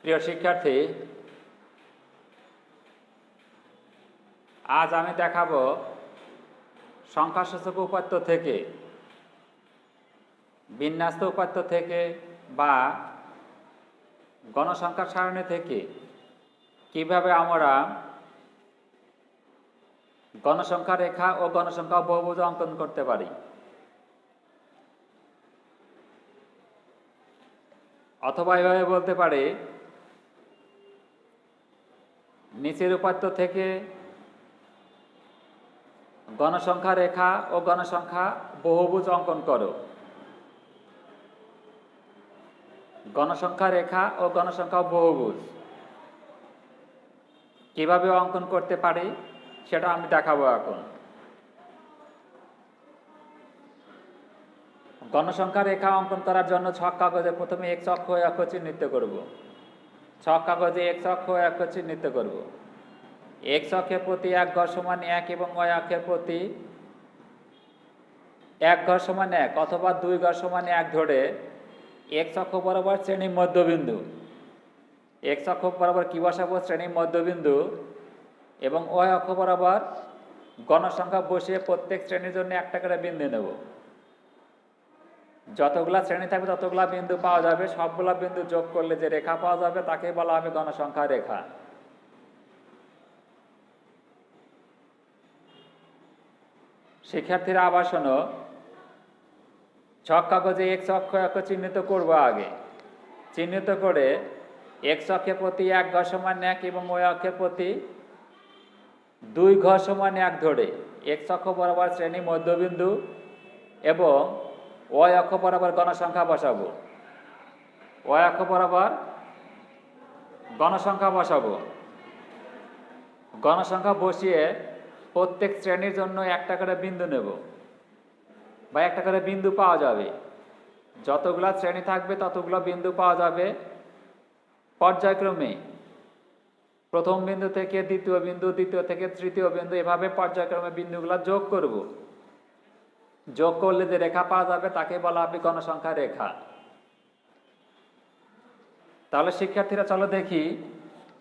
প্রিয় শিক্ষার্থী, আজ আমি দেখাবো সংখ্যাসূচক উপাত্ত থেকে, বিন্যস্ত উপাত্ত থেকে বা গণসংখ্যার সারণী থেকে কিভাবে আমরা গণসংখ্যা রেখা ও গণসংখ্যা বহুভুজ অঙ্কন করতে পারি। অথবা এভাবে বলতে পারি, নিচের উপাত্ত থেকে গণসংখ্যা রেখা ও গণসংখ্যা বহুভুজ অঙ্কন করো। গণসংখ্যা রেখা ও গণসংখ্যা বহুভুজ কিভাবে অঙ্কন করতে পারি সেটা আমি দেখাবো এখন। গণসংখ্যা রেখা অঙ্কন করার জন্য ছক কাগজে প্রথমে এক্স অক্ষ ও অক্ষ চিহ্নিত করব। ছক কাগজে এক্স অক্ষ ও অক্ষ চিহ্নিত করব। এক্স অক্ষের প্রতি এক ঘর সমান 1 এবং ওয়াই অক্ষের প্রতি এক ঘর সমান 1 অথবা 2 ঘর সমান 1 ধরে এক্স অক্ষ বরাবর শ্রেণীর মধ্যবিন্দু, এক্স অক্ষ বরাবর কি বসাবো? শ্রেণীর মধ্যবিন্দু, এবং ওয়াই অক্ষ বরাবর গণসংখ্যা বসিয়ে প্রত্যেক শ্রেণীর জন্য একটা করে বিন্দু নেব। যতগুলা শ্রেণী থাকবে ততগুলা বিন্দু পাওয়া যাবে, সবগুলা বিন্দু যোগ করলে যে রেখা পাওয়া যাবে তাকে বলা হবে গণসংখ্যা রেখা। শিক্ষার্থীরা আবার শোনো, ছক কাগজে এক্স অক্ষ অক্ষ চিহ্নিত করব। আগে চিহ্নিত করে এক্স অক্ষের প্রতি এক ঘর সমান 1 এবং ওয়াই অক্ষের প্রতি 2 ঘর সমান 1 ধরে এক্স অক্ষ বরাবর শ্রেণী মধ্যবিন্দু এবং ওয়াই অক্ষ বরাবর গণসংখ্যা বসাবো। ওয়াই অক্ষ বরাবর গণসংখ্যা বসাবো। গণসংখ্যা বসিয়ে প্রত্যেক শ্রেণীর জন্য একটা করে বিন্দু নেব বা একটা করে বিন্দু পাওয়া যাবে। যতগুলা শ্রেণী থাকবে ততগুলো বিন্দু পাওয়া যাবে। পর্যায়ক্রমে প্রথম বিন্দু থেকে দ্বিতীয় বিন্দু, দ্বিতীয় থেকে তৃতীয় বিন্দু, এভাবে পর্যায়ক্রমে বিন্দুগুলো যোগ করব। যোগ করলে যে রেখা পাওয়া যাবে তাকে বলা হবে গণসংখ্যা রেখা। তাহলে শিক্ষার্থীরা চলো দেখি,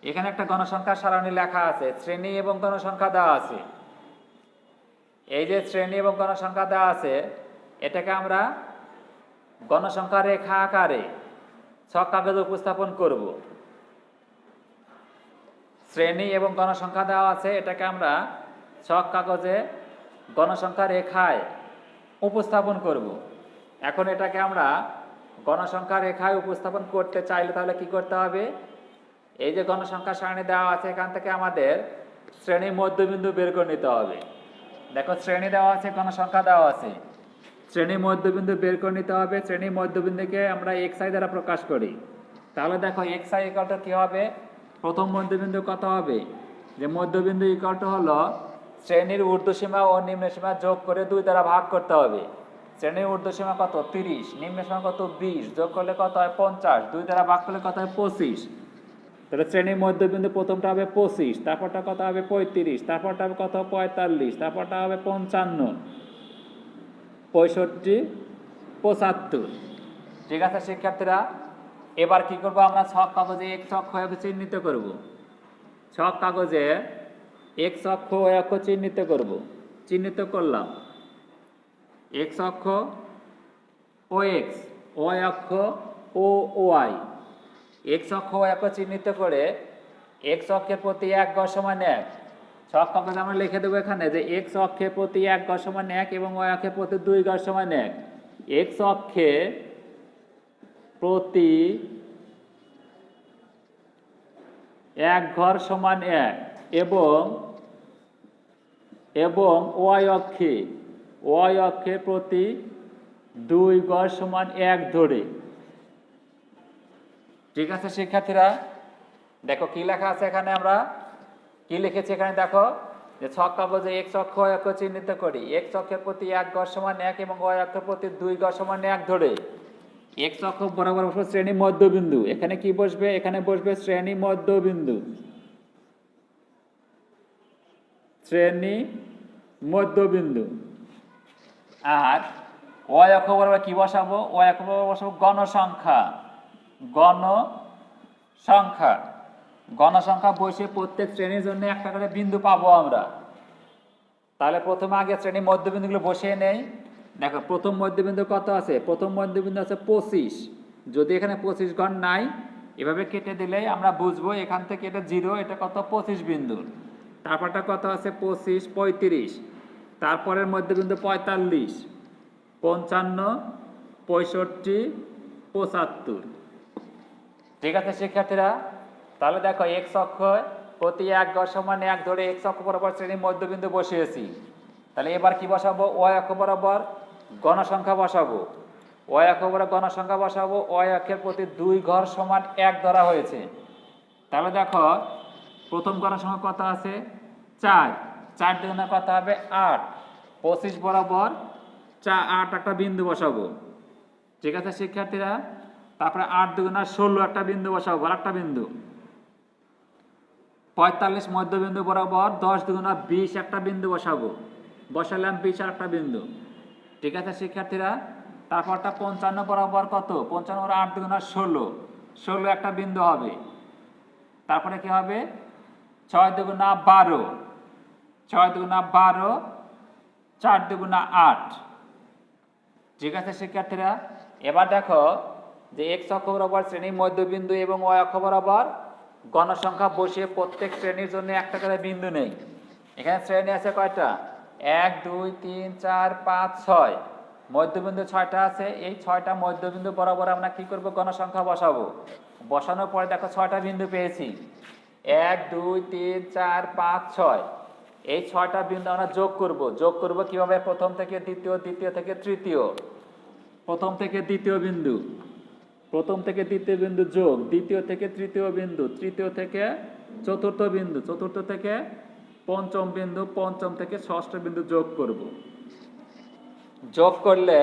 এখানে একটা গণসংখ্যা সারণী লেখা আছে, শ্রেণী এবং গণসংখ্যা দেওয়া আছে। এই যে শ্রেণী এবং গণসংখ্যা দেওয়া আছে, এটাকে আমরা গণসংখ্যা রেখা আকারে ছক কাগজে উপস্থাপন করব। শ্রেণী এবং গণসংখ্যা দেওয়া আছে, এটাকে আমরা ছক কাগজে গণসংখ্যা রেখায় উপস্থাপন করব। এখন এটাকে আমরা গণসংখ্যা রেখায় উপস্থাপন করতে চাইলে তাহলে কি করতে হবে? এই যে গণসংখ্যা সারণী দেওয়া আছে, এখান থেকে আমাদের শ্রেণী মধ্যবিন্দু বের করে নিতে হবে। দেখো, শ্রেণী দেওয়া আছে, গণসংখ্যা দেওয়া আছে, শ্রেণী মধ্যবিন্দু বের করে নিতে হবে। শ্রেণী মধ্যবিন্দুকে আমরা এক্স আই দ্বারা প্রকাশ করি। তাহলে দেখো, এক্স আই ইকুয়াল টু কি হবে? প্রথম মধ্যবিন্দু কত হবে? যে মধ্যবিন্দু ইকুয়াল টু হলো শ্রেণীর ঊর্ধ্বসীমা ও নিম্নসীমা যোগ করে 2 দ্বারা ভাগ করতে হবে। শ্রেণীর ঊর্ধ্বসীমা কত? 30, নিম্নসীমা কত? 20, যোগ করলে কত হয়? 50, 2 দ্বারা ভাগ করলে কত হয়? 25। তাহলে শ্রেণীর মধ্যবিন্দু প্রথমটা হবে 25, তারপরটা কত হবে? 35, তারপরটা হবে কত? 45, তারপরটা হবে 55, 65, 75। ঠিক আছে শিক্ষার্থীরা, এবার কি করব? আমরা ছক কাগজে এক্স অক্ষ চিহ্নিত করব। ছক কাগজে এক্স অক্ষ ওয়াই অক্ষ চিহ্নিত করব। চিহ্নিত করলাম এক্স অক্ষ ও এক্স, ওয়াই অক্ষ ও ওয়াই। এক্স অক্ষ ওয়াই অক্ষ চিহ্নিত করে এক্স অক্ষের প্রতি 1 ঘর সমান 1, ছক কাগজে আমরা লিখে দেবো এখানে যে এক্স অক্ষের প্রতি 1 ঘর সমান 1 এবং ওয়াই অক্ষের প্রতি 2 ঘর সমান 1। এক্স অক্ষে প্রতি 1 ঘর সমান 1 এবং ওয়াই অক্ষে প্রতি 2 ঘর সমান 1 ধরে। ঠিক আছে শিক্ষার্থীরা, দেখো কি লেখা আছে এখানে, আমরা কি লিখেছি এখানে দেখো, যে ছক কাগজে এক্স অক্ষ ওয়াই অক্ষ চিহ্নিত করি। এক্স অক্ষের প্রতি 1 ঘর সমান 1 এবং ওয়াই অক্ষের প্রতি 2 ঘর সমান 1 ধরে এক্স অক্ষ বরাবর বসবে শ্রেণী মধ্যবিন্দু। এখানে কি বসবে? এখানে বসবে শ্রেণী মধ্যবিন্দু। শ্রেণী মধ্যবিন্দু। আর ওয়াই অক্ষ বরাবর কি বসাবো? ওয়াই অক্ষ বরাবর বসাবো গণসংখ্যা। সংখ্যা গণসংখ্যা বসিয়ে প্রত্যেক শ্রেণীর জন্য একটা করে বিন্দু পাবো আমরা। তাহলে প্রথমে আগে শ্রেণী মধ্যবিন্দুগুলো বসিয়ে নেই। দেখো প্রথম মধ্যবিন্দু কত আছে? প্রথম মধ্যবিন্দু আছে 25। যদি এখানে 25 ঘর নাই, এভাবে কেটে দিলেই আমরা বুঝবো এখান থেকে এটা 0, এটা কত? 25 বিন্দু। তারপরটা কত আছে? 25, 35। তারপরের মধ্যবিন্দু 45, 55, 65, 75। ঠিক আছে শিক্ষার্থীরা? তাহলে দেখো এক্স অক্ষ প্রতি 1 ঘর সমান 1 ধরে এক্স অক্ষ বরাবর শ্রেণীর মধ্যবিন্দু বসিয়েছি। তাহলে এবার কি বসাবো? ওয়াই অক্ষ বরাবর গণসংখ্যা বসাবো। ওয়াই অক্ষ বরাবর গণসংখ্যা বসাবো। ওয়াই অক্ষের প্রতি 2 ঘর সমান 1 ধরা হয়েছে। তাহলে দেখো প্রথম গণসংখ্যা কত আছে? 4। 4 দুগুণে কত হবে? 8। 25 বরাবর 8 একটা বিন্দু বসাবো। ঠিক আছে শিক্ষার্থীরা? তারপরে 8 দুগুণা 16 একটা বিন্দু বসাবো, আর একটা বিন্দু। 45 মধ্যবিন্দু বরাবর 10 দুগুণা 20 একটা বিন্দু বসাবো, বসালাম 20 আর একটা বিন্দু। ঠিক আছে শিক্ষার্থীরা? তারপরটা 55 বরাবর কত? 55 8 দুগুণা 16, 16 একটা বিন্দু হবে। তারপরে কি হবে? 6 দুগুণা 12, 6 দুগুণা 12, 4 দুগুণা 8। ঠিক আছে শিক্ষার্থীরা? এবার দেখো যে এক্স অক্ষ বরাবর শ্রেণীর মধ্যবিন্দু এবং ওয়াই অক্ষ বরাবর গণসংখ্যা বসিয়ে প্রত্যেক শ্রেণীর জন্য একটা করে বিন্দু নেই। এখানে শ্রেণী আছে কয়টা? 1 2 3 4 5 6। মধ্যবিন্দু 6টা আছে। এই 6টা মধ্যবিন্দু বরাবর আমরা কি করব? গণসংখ্যা বসাবো। বসানোর পরে দেখো 6টা বিন্দু পেয়েছি। 1 2 3 4 5 6। এই 6টা বিন্দু আমরা যোগ করব। যোগ করব কিভাবে? প্রথম থেকে দ্বিতীয়, দ্বিতীয় থেকে তৃতীয়, প্রথম থেকে দ্বিতীয় বিন্দু, প্রথম থেকে দ্বিতীয় বিন্দু যোগ, দ্বিতীয় থেকে তৃতীয় বিন্দু, তৃতীয় থেকে চতুর্থ বিন্দু, চতুর্থ থেকে পঞ্চম বিন্দু, পঞ্চম থেকে ষষ্ঠ বিন্দু যোগ করব। যোগ করলে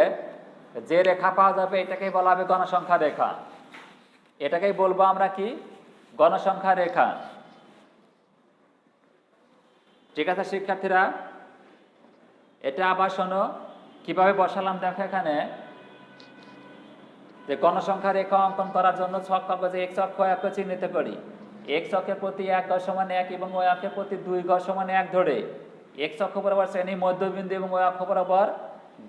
যে রেখা পাওয়া যাবে এটাকেই বলা হবে গণসংখ্যা রেখা। এটাকেই বলবো আমরা কি? গণসংখ্যা রেখা। ঠিক আছে শিক্ষার্থীরা? এটা আবার শোনো কিভাবে বসালাম। দেখো এখানে যে গণসংখ্যা রেখা অঙ্কন করার জন্য ছক কাগজে এক্স অক্ষ অক্ষ চিহ্নিত করি। এক্স অক্ষের প্রতি 1 ঘর সমান 1 এবং ওয়াই অক্ষের প্রতি 2 ঘর সমান 1 ধরে এক্স অক্ষ বরাবর শ্রেণীর মধ্যবিন্দু এবং ওয়াই অক্ষ বরাবর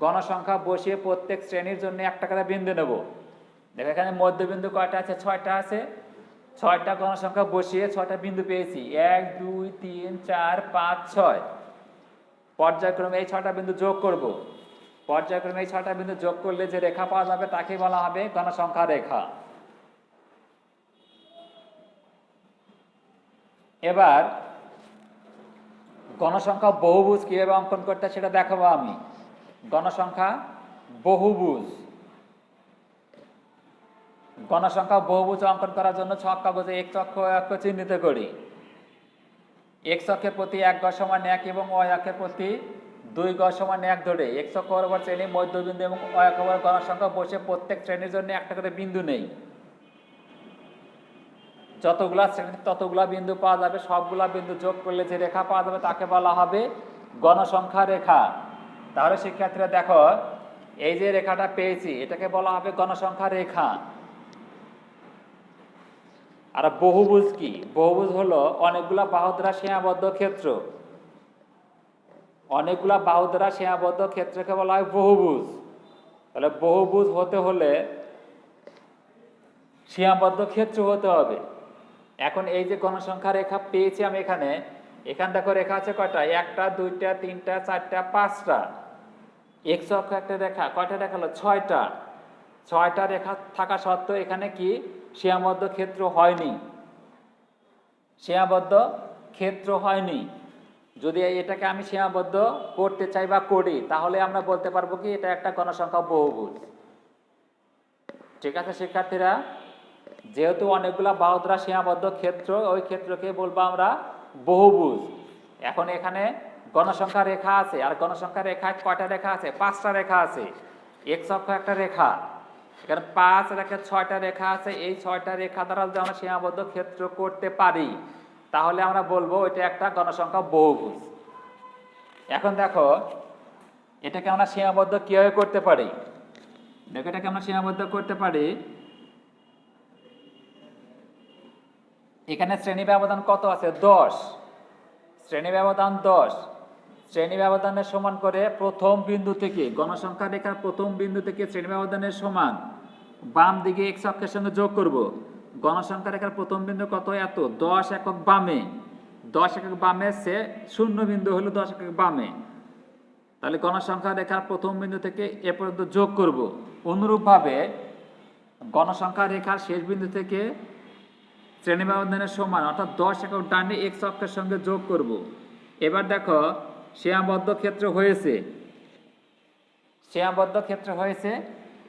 গণসংখ্যা বসিয়ে প্রত্যেক শ্রেণীর জন্য একটা করে বিন্দু নেব। দেখো এখানে মধ্যবিন্দু কয়টা আছে? 6টা আছে। 6টা গণসংখ্যা বসিয়ে 6টা বিন্দু পেয়েছি। 1 2 3 4 5 6। পর্যায়ক্রমে এই 6টা বিন্দু যোগ করব। পর্যায়ক্রমে এই 6টা বিন্দু যোগ করলে যে রেখা পাওয়া যাবে তাকে বলা হবে গণসংখ্যা রেখা। এবার গণসংখ্যা বহুভুজ কিভাবে অঙ্কন করতে সেটা দেখাবো আমি। গণসংখ্যা বহুভুজ, গণসংখ্যা বহুভুজ অঙ্কন করার জন্য ছক কাগজে এক্স অক্ষ অক্ষ চিহ্নিত করি। এক্স অক্ষের প্রতি 1 ঘর সমান 1 এবং ওয়াই অক্ষের প্রতি 2 ঘর সমান 1 ধরে এক্স অক্ষ বরাবর শ্রেণীর মধ্যবিন্দু এবং ওয়াই অক্ষ বরাবর গণসংখ্যা বসে প্রত্যেক শ্রেণীর জন্য একটা করে বিন্দু নেই। যতগুলা শ্রেণী ততগুলা বিন্দু পাওয়া যাবে, সবগুলা বিন্দু যোগ করলে যে রেখা পাওয়া যাবে তাকে বলা হবে গণসংখ্যা রেখা। তাহলে শিক্ষার্থীরা দেখো এই যে রেখাটা পেয়েছি এটাকে বলা হবে গণসংখ্যা রেখা। আর বহুভুজ কি? বহুভুজ হলো অনেকগুলা বাহু দ্বারা সীমাবদ্ধ ক্ষেত্র। অনেকগুলা বাহু দ্বারা সীমাবদ্ধ ক্ষেত্রকে বলা হয় বহুভুজ। তাহলে বহুভুজ হতে হলে সীমাবদ্ধ ক্ষেত্র হতে হবে। এখন এই যে গণসংখ্যা রেখা পেয়েছি আমি এখানে, এখান দেখো রেখা আছে কয়টা? 1টা 2টা 3টা 4টা 5টা। এক্স অক্ষ একটা রেখা কয়টা দেখালো? 6টা। 6টা রেখা থাকা সত্ত্বেও এখানে কি সীমাবদ্ধ ক্ষেত্র হয়নি, সীমাবদ্ধ ক্ষেত্র হয়নি। যদি এটাকে আমি সীমাবদ্ধ করতে চাই বা করি তাহলে আমরা বলতে পারবো কি এটা একটা গণসংখ্যা বহুভুজ। ঠিক আছে শিক্ষার্থীরা? যেহেতু অনেকগুলা বাহু দ্বারা সীমাবদ্ধ ক্ষেত্র, ওই ক্ষেত্রকে বলবো আমরা বহুভুজ। এখন এখানে গণসংখ্যা রেখা আছে, আর গণসংখ্যা রেখায় কয়টা রেখা আছে? 5টা রেখা আছে। এক্স অক্ষ একটা রেখা, এখানে 5 রেখা 6টা রেখা আছে। এই 6টা রেখা দ্বারা যদি আমরা সীমাবদ্ধ ক্ষেত্র করতে পারি তাহলে আমরা বলবো এটা একটা গণসংখ্যা বহুভুজ। এখন দেখো এটাকে আমরা সীমাবদ্ধ কিভাবে করতে পারি। দেখো এটাকে আমরা সীমাবদ্ধ করতে পারি এখানে শ্রেণী ব্যবধান কত আছে? 10। শ্রেণী ব্যবধান 10। শ্রেণী ব্যবধানের সমান করে প্রথম বিন্দু থেকে, গণসংখ্যা রেখার প্রথম বিন্দু থেকে শ্রেণী ব্যবধানের সমান বাম দিকে এক্স অক্ষের সঙ্গে যোগ করব। গণসংখ্যা রেখার প্রথম বিন্দু কত? এত। 10 একক বামে, 10 একক বামে সে শূন্য বিন্দু হলো 10 একক বামে। তাহলে গণসংখ্যা রেখার প্রথম বিন্দু থেকে এ পর্যন্ত যোগ করব। অনুরূপভাবে গণসংখ্যা রেখার শেষ বিন্দু থেকে শ্রেণী ব্যবধানের সমান অর্থাৎ 10 একক ডানে এক্স অক্ষের সঙ্গে যোগ করব। এবার দেখো সীমাবদ্ধ ক্ষেত্র হয়েছে, সীমাবদ্ধ ক্ষেত্র হয়েছে।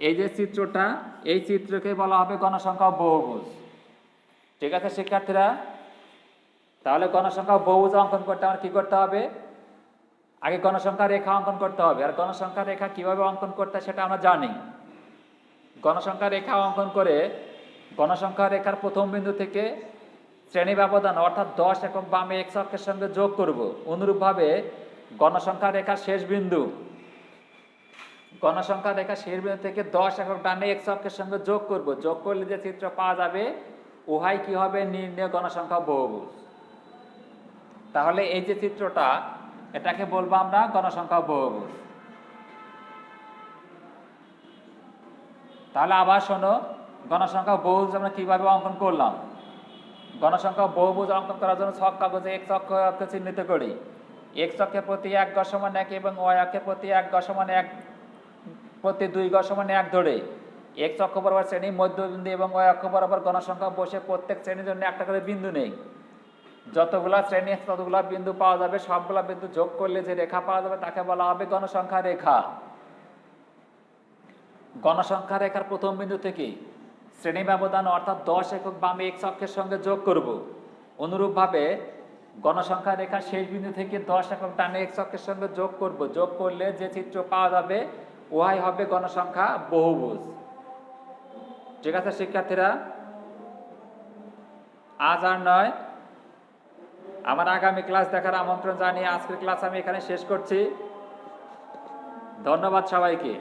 এই যে চিত্রটা, এই চিত্রকে বলা হবে গণসংখ্যা বহুভুজ। ঠিক আছে শিক্ষার্থীরা? তাহলে গণসংখ্যা বহুভুজ অঙ্কন করতে আমার কি করতে হবে? আগে গণসংখ্যা রেখা অঙ্কন করতে হবে। আর গণসংখ্যা রেখা কিভাবে অঙ্কন করতে হয় সেটা আমরা জানি। গণসংখ্যা রেখা অঙ্কন করে গণসংখ্যা রেখার প্রথম বিন্দু থেকে শ্রেণী ব্যবধান অর্থাৎ 10 একক বামে এক্স অক্ষের সঙ্গে যোগ করব। অনুরূপভাবে গণসংখ্যা রেখার শেষ বিন্দু, গণসংখ্যা রেখার শেষ বিন্দু থেকে 10 একক ডানে এক্স অক্ষের সঙ্গে যোগ করব। যোগ করলে যে চিত্র পাওয়া যাবে উহাই কি হবে? নির্ণেয় গণসংখ্যা বহুভুজ। তাহলে এই যে চিত্রটা, এটাকে বলবো আমরা গণসংখ্যা বহুভুজ। তাহলে আবার শোনো, গণসংখ্যা বহুভুজ আমরা কিভাবে অঙ্কন করলাম। গণসংখ্যা বহুভুজ অঙ্কন করার জন্য ছক কাগজে এক্স অক্ষ চিহ্নিত করি। এক্স অক্ষের প্রতি 1 গড় সমান 1 এবং ওয়াই অক্ষের প্রতি 1 গড় সমান 1 প্রতি 2 গড় সমান 1 ধরে এক্স অক্ষ বরাবর শ্রেণী মধ্যবিন্দু এবং ওয়াই অক্ষ বরাবর গণসংখ্যা বসে প্রত্যেক শ্রেণীর জন্য একটা করে বিন্দু নেই। যতগুলা শ্রেণী ততগুলা বিন্দু পাওয়া যাবে, সবগুলা বিন্দু যোগ করলে যে রেখা পাওয়া যাবে তাকে বলা হবে গণসংখ্যা রেখা। গণসংখ্যা রেখার প্রথম বিন্দু থেকে শ্রেণী ব্যবধান অর্থাৎ 10 একক বামে এক্স অক্ষের সঙ্গে যোগ করব। অনুরূপভাবে গণসংখ্যা রেখার শেষ বিন্দু থেকে 10 একক ডানে এক্স অক্ষের সঙ্গে যোগ করব। যোগ করলে যে চিত্র পাওয়া যাবে উহাই হবে গণসংখ্যা বহুভুজ। ঠিক আছে শিক্ষার্থীরা? আজ আর নয়, আমার আগামী ক্লাস দেখার আমন্ত্রণ জানিয়ে আজকের ক্লাস আমি এখানে শেষ করছি। ধন্যবাদ সবাইকে।